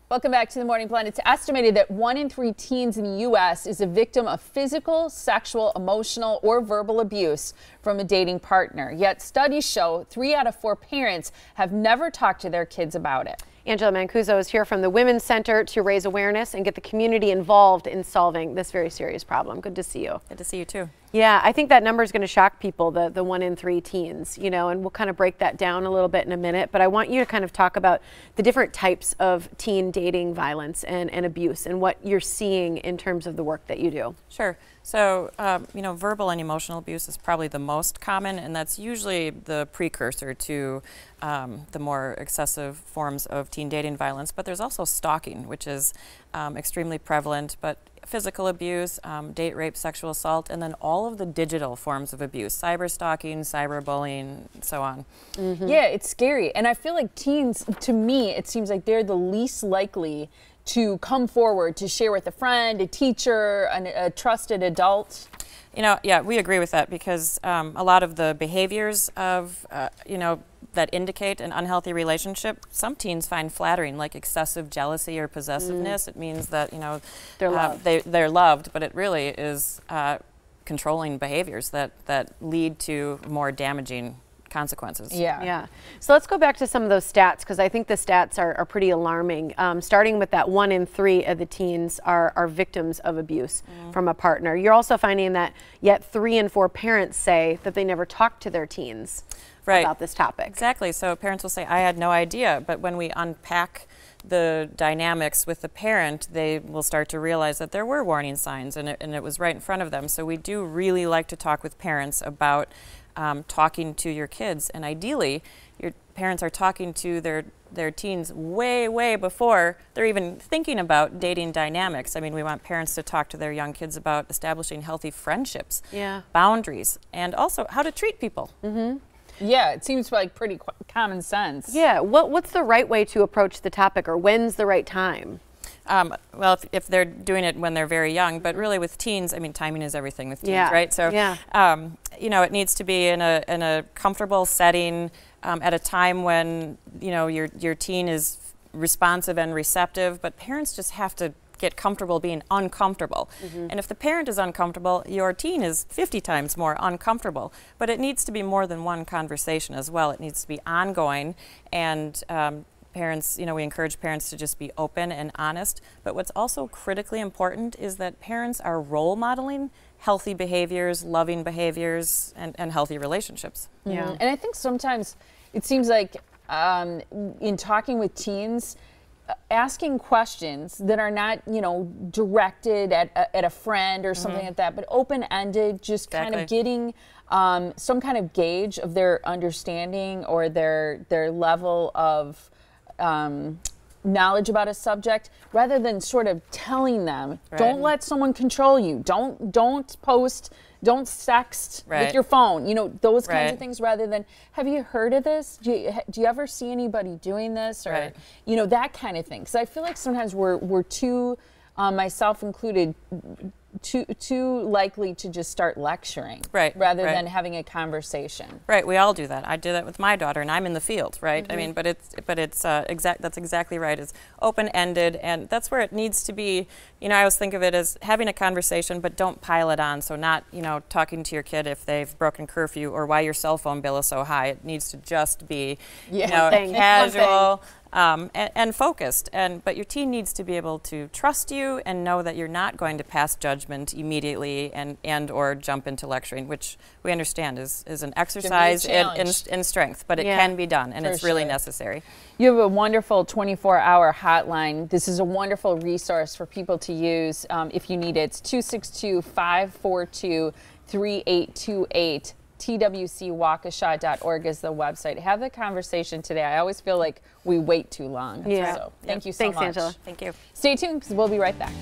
Welcome back to the Morning Blend. It's estimated that 1 in 3 teens in the U.S. is a victim of physical, sexual, emotional, or verbal abuse from a dating partner. Yet studies show 3 out of 4 parents have never talked to their kids about it. Angela Mancuso is here from the Women's Center to raise awareness and get the community involved in solving this very serious problem. Good to see you. Good to see you too. Yeah, I think that number is going to shock people, the 1 in 3 teens, you know, and we'll kind of break that down a little bit in a minute. But I want you to kind of talk about the different types of teen dating violence and abuse and what you're seeing in terms of the work that you do. Sure. So, you know, verbal and emotional abuse is probably the most common, and that's usually the precursor to the more excessive forms of teen dating violence. But there's also stalking, which is extremely prevalent, but physical abuse, date rape, sexual assault, and then all of the digital forms of abuse, cyber stalking, cyber bullying, and so on. Mm-hmm. Yeah, it's scary. And I feel like teens, to me, it seems like they're the least likely to come forward to share with a friend, a teacher, a trusted adult. You know, yeah, we agree with that because a lot of the behaviors of, you know, that indicate an unhealthy relationship, some teens find flattering, like excessive jealousy or possessiveness. It means that, you know, they're loved, but it really is controlling behaviors that lead to more damaging consequences. Yeah. So let's go back to some of those stats, because I think the stats are pretty alarming. Starting with that 1 in 3 of the teens are victims of abuse from a partner. You're also finding that yet 3 in 4 parents say that they never talk to their teens about this topic. Exactly. So parents will say, I had no idea. But when we unpack the dynamics with the parent, they will start to realize that there were warning signs and it was right in front of them. So we do really like to talk with parents about talking to your kids, and ideally your parents are talking to their teens way before they're even thinking about dating dynamics. I mean, we want parents to talk to their young kids about establishing healthy friendships, boundaries, and also how to treat people. Yeah, it seems like pretty common sense. Yeah, what's the right way to approach the topic, or when's the right time? Well, if they're doing it when they're very young, but really with teens, I mean, timing is everything with teens, right? So, you know, it needs to be in a comfortable setting at a time when, you know, your teen is responsive and receptive, but parents just have to get comfortable being uncomfortable. And if the parent is uncomfortable, your teen is 50 times more uncomfortable. But it needs to be more than one conversation as well. It needs to be ongoing, and parents, you know, we encourage parents to just be open and honest. But what's also critically important is that parents are role modeling healthy behaviors, loving behaviors, and healthy relationships. And I think sometimes it seems like in talking with teens, asking questions that are not, you know, directed at a friend or something like that, but open-ended, just kind of getting some kind of gauge of their understanding or their level of knowledge about a subject, rather than sort of telling them, don't let someone control you, don't post, don't sext with your phone, you know, those kinds of things, rather than, have you heard of this? Do you ever see anybody doing this? Or, you know, that kind of thing. Because I feel like sometimes we're too, myself included, too likely to just start lecturing, rather than having a conversation. We all do that. I do that with my daughter, and I'm in the field, I mean, but it's that's exactly right. It's open-ended, and that's where it needs to be. You know, I always think of it as having a conversation, but don't pile it on. So not, you know, talking to your kid if they've broken curfew or why your cell phone bill is so high. It needs to just be, you know, casual. And focused, but your teen needs to be able to trust you and know that you're not going to pass judgment immediately and or jump into lecturing, which we understand is an exercise in strength, but it can be done, and it's really necessary. You have a wonderful 24-hour hotline. This is a wonderful resource for people to use if you need it. It's 262-542-3828. twcwaukesha.org is the website. Have the conversation today. I always feel like we wait too long. So thank you so much. Thanks, Angela. Thank you. Stay tuned, because we'll be right back.